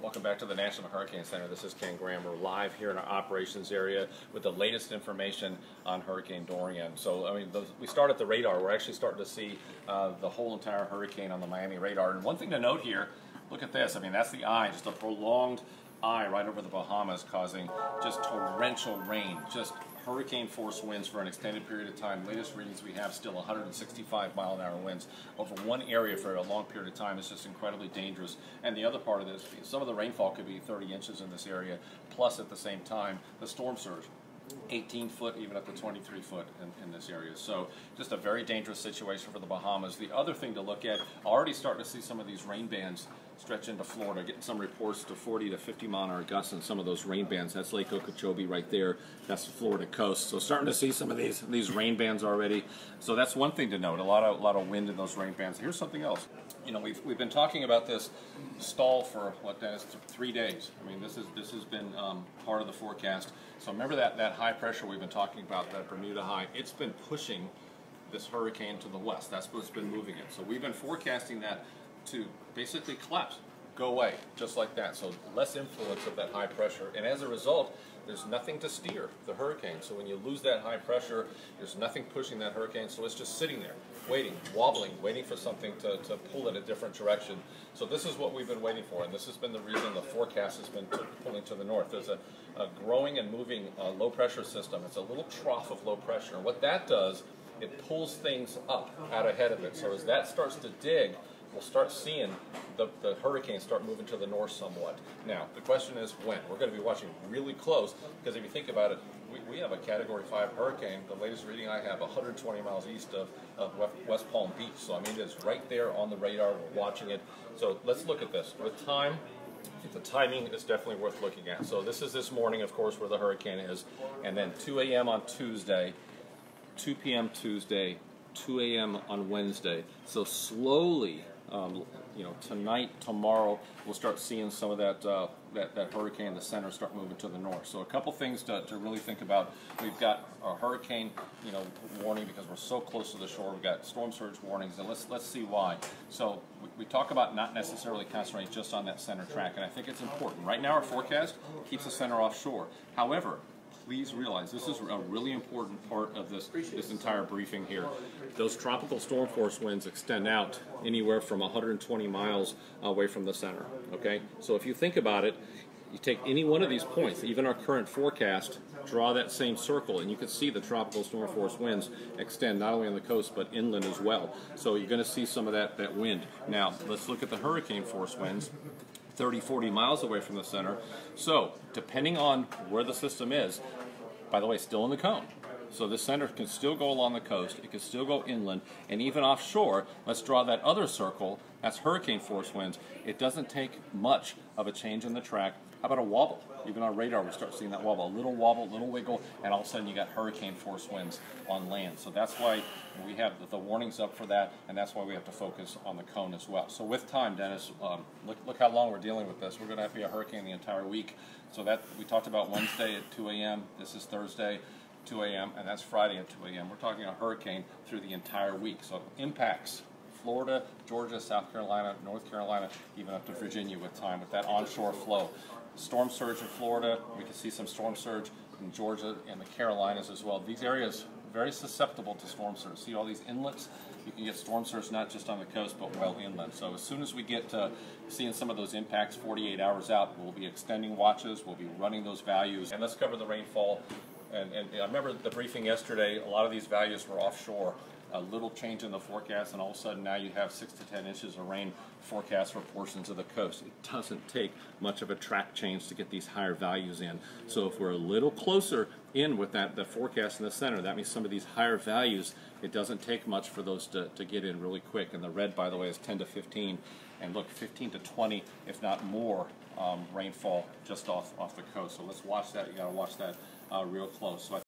Welcome back to the National Hurricane Center. This is Ken Graham. We're live here in our operations area with the latest information on Hurricane Dorian. So, we start at the radar. We're actually starting to see the whole entire hurricane on the Miami radar. And one thing to note here, look at this. That's the eye, just a prolonged eye right over the Bahamas, causing just torrential rain, just hurricane force winds for an extended period of time. Latest readings we have still 165 mile-an-hour winds over one area for a long period of time. It's just incredibly dangerous. And the other part of this, some of the rainfall could be 30 inches in this area, plus at the same time the storm surge. 18 foot, even up to 23 foot in this area. So just a very dangerous situation for the Bahamas. The other thing to look at, already starting to see some of these rain bands stretch into Florida, getting some reports to 40 to 50 mile-an-hour gusts in some of those rain bands. That's Lake Okeechobee right there. That's the Florida coast. So starting to see some of these rain bands already. So that's one thing to note. A lot of wind in those rain bands. Here's something else. We've been talking about this stall for what, Dennis, 3 days. This has been part of the forecast. So remember that high pressure we've been talking about, that Bermuda high. It's been pushing this hurricane to the west. That's what's been moving it. So we've been forecasting that to basically collapse, go away, just like that. So less influence of that high pressure, and as a result, there's nothing to steer the hurricane. So when you lose that high pressure, there's nothing pushing that hurricane, so it's just sitting there, waiting, wobbling, waiting for something to pull in a different direction. So this is what we've been waiting for, and this has been the reason the forecast has been pulling to the north. There's a growing and moving low pressure system. It's a little trough of low pressure, and what that does, it pulls things up out ahead of it. So as that starts to dig, we'll start seeing the hurricane start moving to the north somewhat. Now, the question is when. We're going to be watching really close, because if you think about it, we have a Category 5 hurricane. The latest reading I have, 120 miles east of West Palm Beach. So, it's right there on the radar. We're watching it. So, let's look at this. With time, I think the timing is definitely worth looking at. So, this is this morning, of course, where the hurricane is. And then 2 a.m. on Tuesday, 2 p.m. Tuesday, 2 a.m. on Wednesday. So, slowly, tonight, tomorrow, we'll start seeing some of that hurricane in the center start moving to the north. So a couple things to really think about. We've got a hurricane, warning because we're so close to the shore. We've got storm surge warnings, and let's see why. So we talk about not necessarily concentrating just on that center track, and I think it's important. Right now, our forecast keeps the center offshore. However, please realize this is a really important part of this entire briefing here. Those tropical storm force winds extend out anywhere from 120 miles away from the center, okay? So if you think about it, you take any one of these points, even our current forecast, draw that same circle, and you can see the tropical storm force winds extend not only on the coast but inland as well. So you're going to see some of that wind. Now, let's look at the hurricane force winds. 30, 40 miles away from the center. So, depending on where the system is, by the way, still in the cone. So the center can still go along the coast, it can still go inland, and even offshore, let's draw that other circle, that's hurricane force winds. It doesn't take much of a change in the track. How about a wobble? Even on radar, we start seeing that wobble, a little wiggle, and all of a sudden you got hurricane force winds on land. So that's why we have the warnings up for that, and that's why we have to focus on the cone as well. So with time, Dennis, look how long we're dealing with this. We're going to have to be a hurricane the entire week. So that we talked about Wednesday at 2 a.m. This is Thursday, 2 a.m., and that's Friday at 2 a.m. We're talking a hurricane through the entire week. So impacts Florida, Georgia, South Carolina, North Carolina, even up to Virginia with time, with that onshore flow. Storm surge in Florida, we can see some storm surge in Georgia and the Carolinas as well. These areas very susceptible to storm surge. See all these inlets? You can get storm surge not just on the coast but well inland. So as soon as we get to seeing some of those impacts 48 hours out, we'll be extending watches, we'll be running those values. And let's cover the rainfall. And I remember the briefing yesterday, a lot of these values were offshore. A little change in the forecast, and all of a sudden now you have 6 to 10 inches of rain forecast for portions of the coast. It doesn't take much of a track change to get these higher values in. So if we're a little closer in with the forecast in the center, that means some of these higher values, it doesn't take much for those to get in really quick. And the red, by the way, is 10 to 15. And look, 15 to 20, if not more, rainfall just off the coast. So let's watch that. You got to watch that real close. So